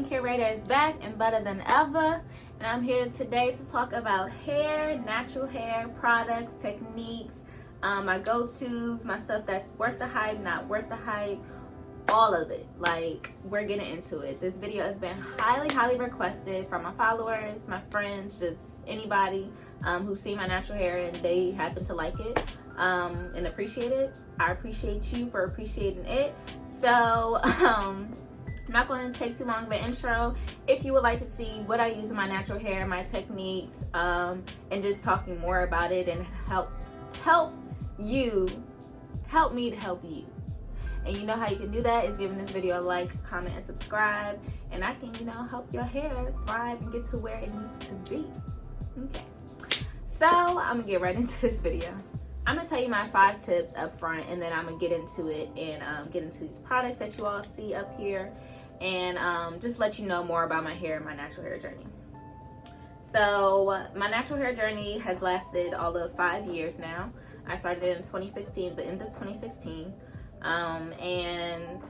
Curator is back and better than ever, and I'm here today to talk about hair, natural hair products, techniques, my go-tos, my stuff that's worth the hype, not worth the hype, all of it. Like, we're getting into it. This video has been highly requested from my followers, my friends, just anybody who's seen my natural hair and they happen to like it and appreciate it. I appreciate you for appreciating it. So I'm not going to take too long of an intro. If you would like to see what I use in my natural hair, my techniques, and just talking more about it and help me to help you. And you know how you can do that is giving this video a like, comment, and subscribe. And I can, help your hair thrive and get to where it needs to be. Okay. So I'm gonna get right into this video. I'm gonna tell you my 5 tips up front, and then I'm gonna get into it and get into these products that you all see up here, and just let you know more about my hair and my natural hair journey. So my natural hair journey has lasted all of 5 years now. I started in 2016, the end of 2016. And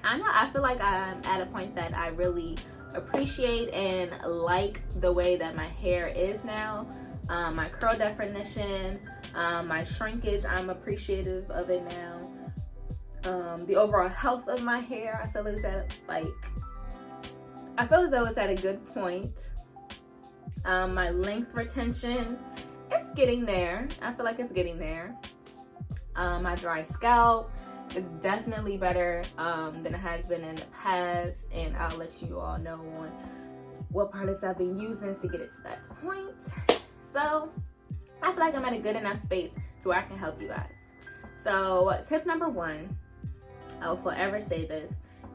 I feel like I'm at a point that I really appreciate and like the way that my hair is now. My curl definition, my shrinkage, I'm appreciative of it now. The overall health of my hair, I feel as though it's at a good point. My length retention, it's getting there. I feel like it's getting there. My dry scalp is definitely better than it has been in the past, and I'll let you all know on what products I've been using to get it to that point. So I feel like I'm at a good enough space to where I can help you guys. So tip number 1, I'll forever say this,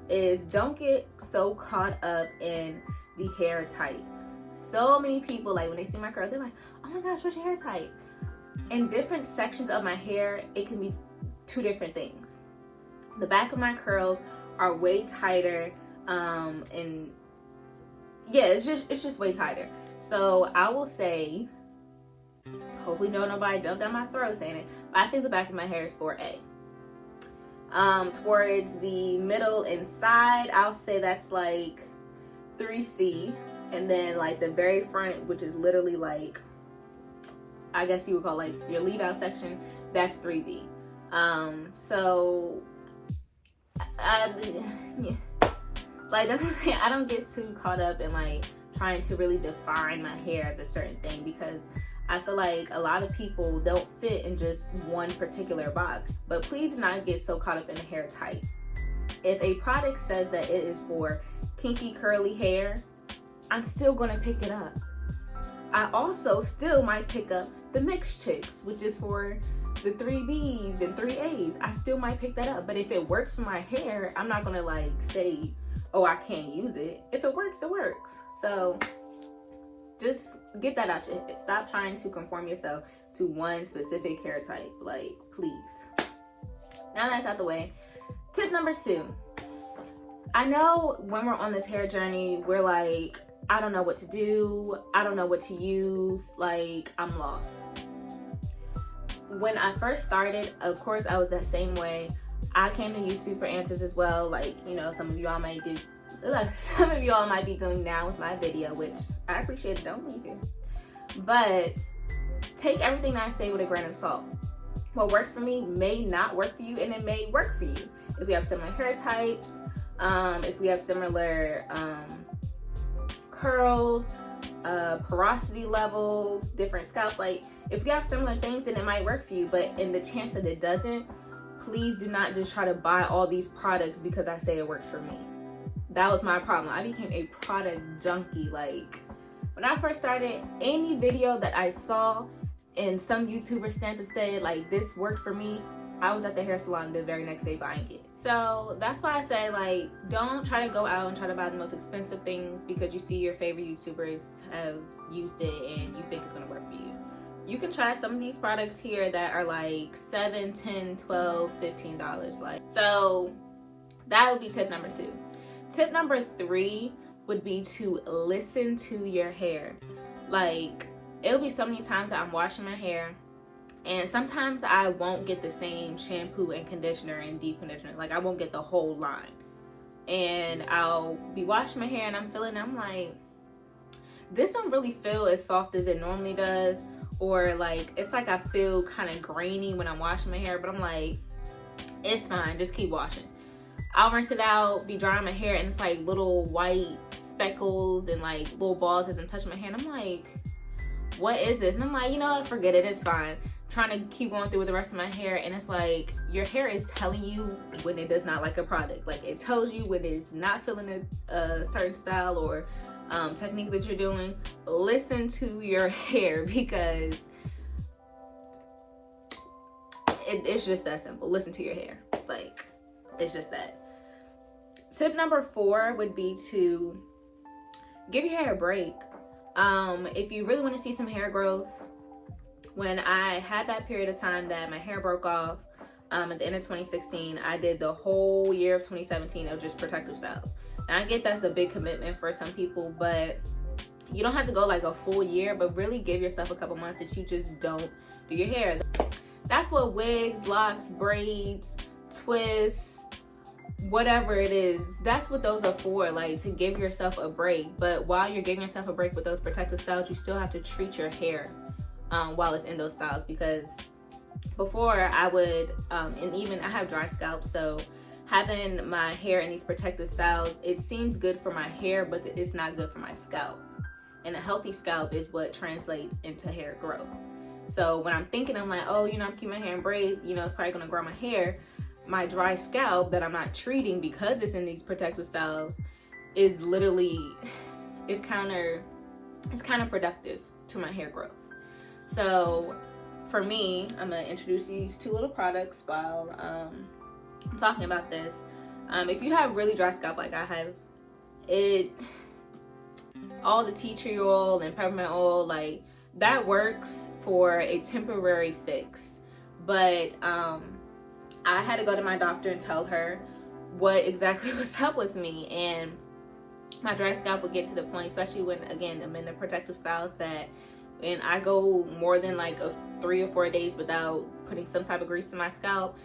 is don't get so caught up in the hair type. So many people, like when they see my curls, they're like, oh my gosh, what's your hair type? In different sections of my hair, it can be 2 different things. The back of my curls are way tighter, and yeah, it's just way tighter. So I will say, hopefully nobody jump down my throat saying it, but I think the back of my hair is 4A. Towards the middle and side, I'll say that's like 3C, and then like the very front, which is literally like, I guess you would call like your leave out section, that's 3B. So yeah. Like, that's what I'm saying. I don't get too caught up in like trying to really define my hair as a certain thing, because I feel like a lot of people don't fit in just one particular box. But please do not get so caught up in the hair type. If a product says that it is for kinky curly hair, I'm still gonna pick it up. I also still might pick up the mixed chicks, which is for the 3Bs and 3As. I still might pick that up. But if it works for my hair, I'm not gonna like say, oh, I can't use it. If it works, it works. So just get that out your head. Stop trying to conform yourself to one specific hair type. Like, please. Now that's out the way. Tip number 2. I know when we're on this hair journey, we're like, I don't know what to do. I don't know what to use. Like, I'm lost. When I first started, of course, I was that same way. I came to YouTube for answers as well. Like, some of y'all might do, like some of y'all might be doing now with my video, which I appreciate it. Don't leave it. But take everything I say with a grain of salt. What works for me may not work for you, and it may work for you. If we have similar hair types, if we have similar curls, porosity levels, different scalps. Like, if you have similar things, then it might work for you. But in the chance that it doesn't, please do not just try to buy all these products because I say it works for me. That was my problem. I became a product junkie. Like, when I first started, any video that I saw and some YouTuber stand to say like this worked for me, I was at the hair salon the very next day buying it. So that's why I say, like, don't try to go out and try to buy the most expensive things because you see your favorite YouTubers have used it and you think it's gonna work for you. You can try some of these products here that are like $7, $10, $12, $15. Like, so that would be tip number 2. Tip number 3 would be to listen to your hair. Like, it'll be so many times that I'm washing my hair and sometimes I won't get the same shampoo and conditioner and deep conditioner. Like, I won't get the whole line. and I'll be washing my hair and I'm feeling, I'm like, this don't really feel as soft as it normally does, or like it's like I feel kind of grainy when I'm washing my hair, but I'm like, it's fine, just keep washing. I'll rinse it out, be drying my hair, and it's like little white speckles and like little balls as I'm touching my hair, and I'm like, what is this? And I'm like, you know what, forget it, it's fine. Trying to keep going through with the rest of my hair, and it's like, your hair is telling you when it does not like a product. Like, it tells you when it's not feeling a certain style or technique that you're doing. Listen to your hair, because it's just that simple. Listen to your hair. Like, it's just that. Tip number 4 would be to give your hair a break. If you really want to see some hair growth, when I had that period of time that my hair broke off at the end of 2016, I did the whole year of 2017 of just protective styles. And I get that's a big commitment for some people, but you don't have to go like a full year, but really give yourself a couple months that you just don't do your hair. That's what wigs, locks, braids, twists, whatever it is, that's what those are for, like, to give yourself a break. But while you're giving yourself a break with those protective styles, you still have to treat your hair while it's in those styles, because before I would, and even I have dry scalp, so having my hair in these protective styles, it seems good for my hair, but it's not good for my scalp. And a healthy scalp is what translates into hair growth. So when I'm thinking, I'm like, oh, you know, I'm keeping my hair in braids, you know, it's probably gonna grow my hair. My dry scalp that I'm not treating because it's in these protective styles is literally, it's counterproductive to my hair growth. So for me, I'm gonna introduce these 2 little products while I'm talking about this. If you have really dry scalp like I have, all the tea tree oil and peppermint oil, like, that works for a temporary fix. But I had to go to my doctor and tell her what exactly was up with me, and my dry scalp would get to the point, especially when, again, I'm in the protective styles, that when I go more than like 3 or 4 days without putting some type of grease to my scalp,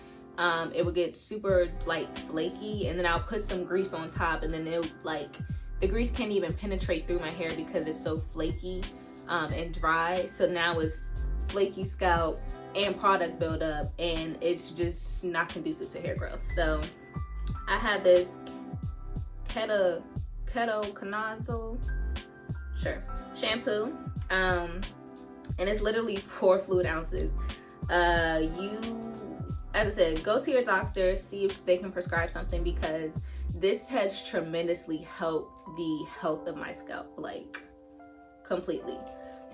it would get super like flaky, and then I'll put some grease on top, and then it'll, like, the grease can't even penetrate through my hair because it's so flaky and dry. So now it's flaky scalp and product buildup, and it's just not conducive to hair growth. So I have this ketoconazole shampoo, and it's literally 4 fluid ounces. As I said, go to your doctor, see if they can prescribe something, because this has tremendously helped the health of my scalp, like, completely.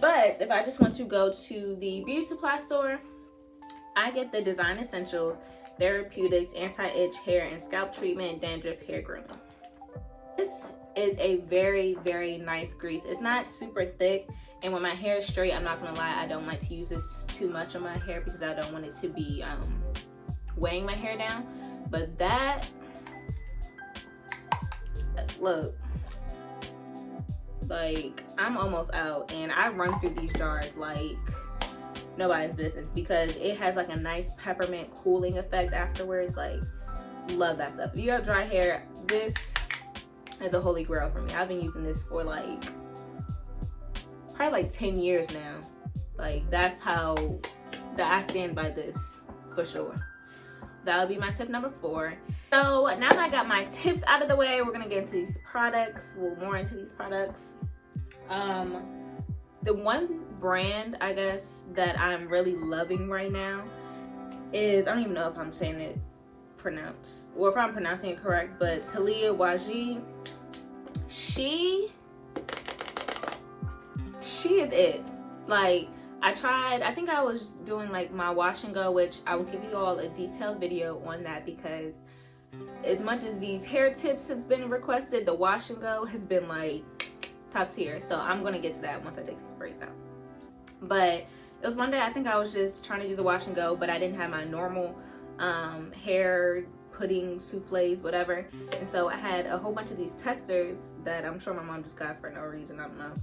But if I just want to go to the beauty supply store, I get the Design Essentials Therapeutics Anti-Itch Hair and Scalp Treatment Dandruff Hair Grooming. This is a very, very nice grease. It's not super thick, and when my hair is straight, I'm not gonna lie, I don't like to use this too much on my hair because I don't want it to be weighing my hair down. But that, look, like, I'm almost out, and I run through these jars like nobody's business, because it has like a nice peppermint cooling effect afterwards. Like, love that stuff. If you have dry hair, this is a holy grail for me. I've been using this for like probably like 10 years now. Like, that's how I stand by this for sure. That would be my tip number 4. So now that I got my tips out of the way, we're gonna get into these products, more into these products. The one brand, I guess, that I'm really loving right now is, I don't even know if I'm saying it pronounced, or if I'm pronouncing it correct, but Talia Waji. She is it. Like, I think I was doing like my wash and go, which I will give you all a detailed video on that, because as much as these hair tips has been requested, the wash and go has been like top tier. So I'm gonna get to that once I take these braids out. But it was one day, I think I was just trying to do the wash and go, but I didn't have my normal hair pudding souffles, whatever. And so I had a whole bunch of these testers that I'm sure my mom just got for no reason, I don't know.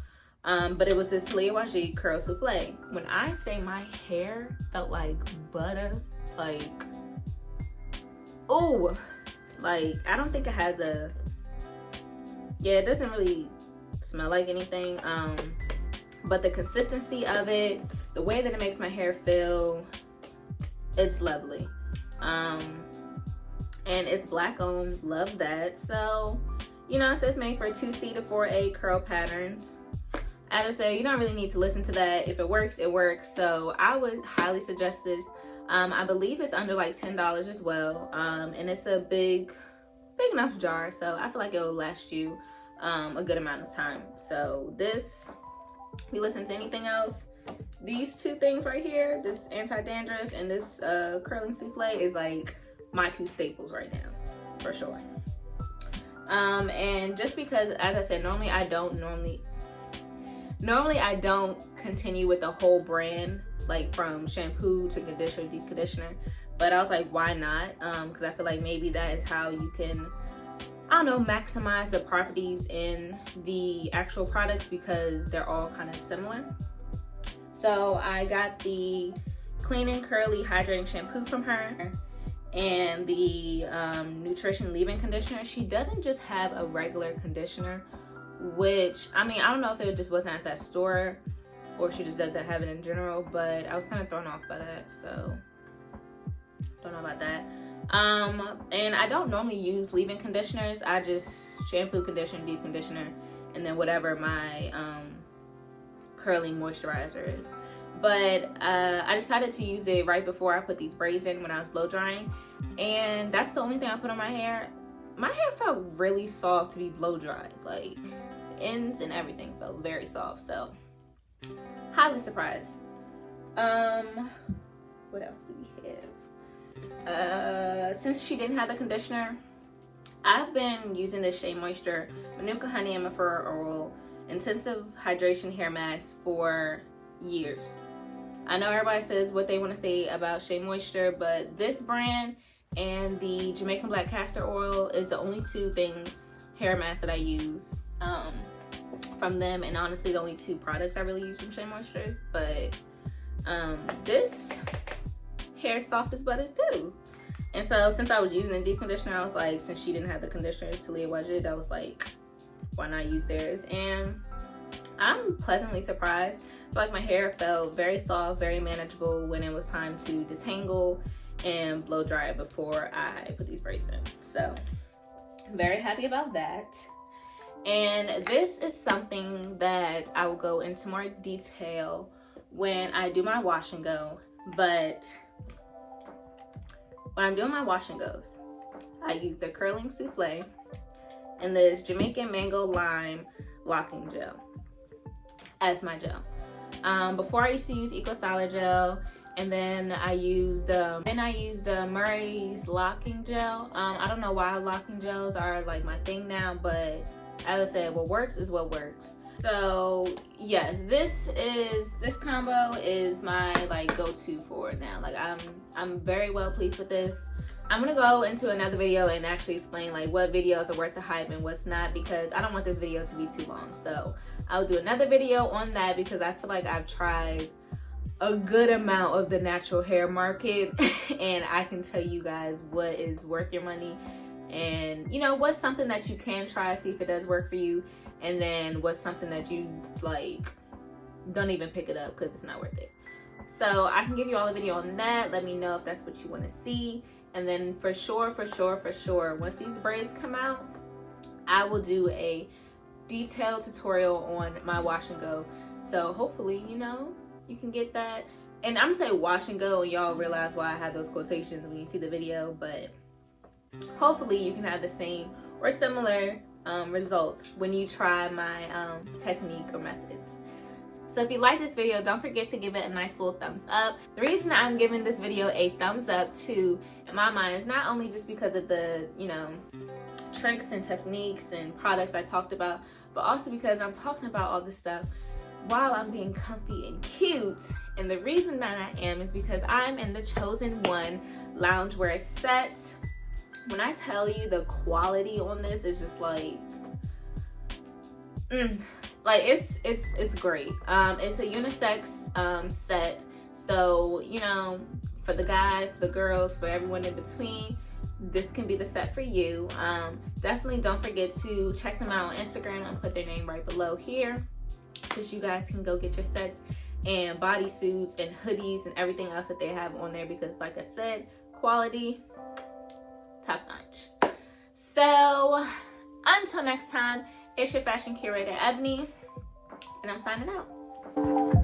But it was this Talia Waji curl souffle. When I say my hair felt like butter, like, oh, Like, I don't think it has a, yeah, it doesn't really smell like anything. But the consistency of it, the way that it makes my hair feel, it's lovely. And it's black owned, love that. So, you know, it says made for 2C to 4A curl patterns. As I said, you don't really need to listen to that. If it works, it works. So I would highly suggest this. I believe it's under like $10 as well. And it's a big enough jar. So I feel like it will last you a good amount of time. So this, if you listen to anything else, these two things right here, this anti-dandruff and this curling souffle, is like my two staples right now, for sure. And just because, as I said, normally I don't continue with the whole brand, like from shampoo to conditioner, deep conditioner. But I was like, why not? Because I feel like maybe that is how you can, I don't know, maximize the properties in the actual products, because they're all kind of similar. So I got the Clean and Curly Hydrating Shampoo from her, and the Nutrition Leave-In Conditioner. She doesn't just have a regular conditioner, which, I mean, I don't know if it just wasn't at that store or she just doesn't have it in general, but I was kind of thrown off by that, so don't know about that. And I don't normally use leave-in conditioners. I just shampoo, conditioner, deep conditioner, and then whatever my curling moisturizer is. But I decided to use it right before I put these braids in when I was blow drying, and that's the only thing I put on my hair. My hair felt really soft to be blow dried. Like, ends and everything felt very soft, so highly surprised. What else do we have? Since she didn't have the conditioner, I've been using this Shea Moisture Manuka Honey and Mafura Oil Intensive Hydration Hair Mask for years. I know everybody says what they want to say about Shea Moisture, but this brand and the Jamaican Black Castor Oil is the only two things, hair masks, that I use from them, and honestly the only two products I really use from Shea Moisture. But this hair is soft as butter too. And so since I was using the deep conditioner, I was like, since she didn't have the conditioner, Talia Wajid, I was like, why not use theirs? And I'm pleasantly surprised. I feel like my hair felt very soft, very manageable when it was time to detangle and blow dry it before I put these braids in. So I'm very happy about that. And this is something that I will go into more detail when I do my wash and go. But when I'm doing my wash and goes, I use the curling souffle and this Jamaican Mango Lime Locking Gel as my gel. Before I used to use Eco Styler Gel, and then I used the Murray's Locking Gel. I don't know why locking gels are like my thing now, but as I said, what works is what works. So yes, this combo is my like go-to for it now. Like I'm very well pleased with this. I'm gonna go into another video and actually explain like what videos are worth the hype and what's not, because I don't want this video to be too long. So I'll do another video on that, because I feel like I've tried a good amount of the natural hair market and I can tell you guys what is worth your money, and you know what's something that you can try, see if it does work for you, and then what's something that you like don't even pick it up because it's not worth it. So I can give you all a video on that. Let me know if that's what you want to see. And then for sure, once these braids come out, I will do a detailed tutorial on my wash and go. So hopefully, you know, you can get that. And I'm gonna say wash and go and y'all realize why I have those quotations when you see the video, but hopefully you can have the same or similar results when you try my technique or methods. So if you like this video, don't forget to give it a nice little thumbs up. The reason I'm giving this video a thumbs up too, in my mind, is not only just because of the, you know, tricks and techniques and products I talked about, but also because I'm talking about all this stuff while I'm being comfy and cute. And the reason that I am is because I'm in the Chosen One loungewear set. When I tell you the quality on this is just like, like it's great. It's a unisex set, so you know, for the guys, for the girls, for everyone in between. this can be the set for you. Definitely don't forget to check them out on Instagram. I'll put their name right below here, so you guys can go get your sets and bodysuits and hoodies and everything else that they have on there, because like I said, quality top notch. So until next time, it's your fashion curator Ebony, and I'm signing out.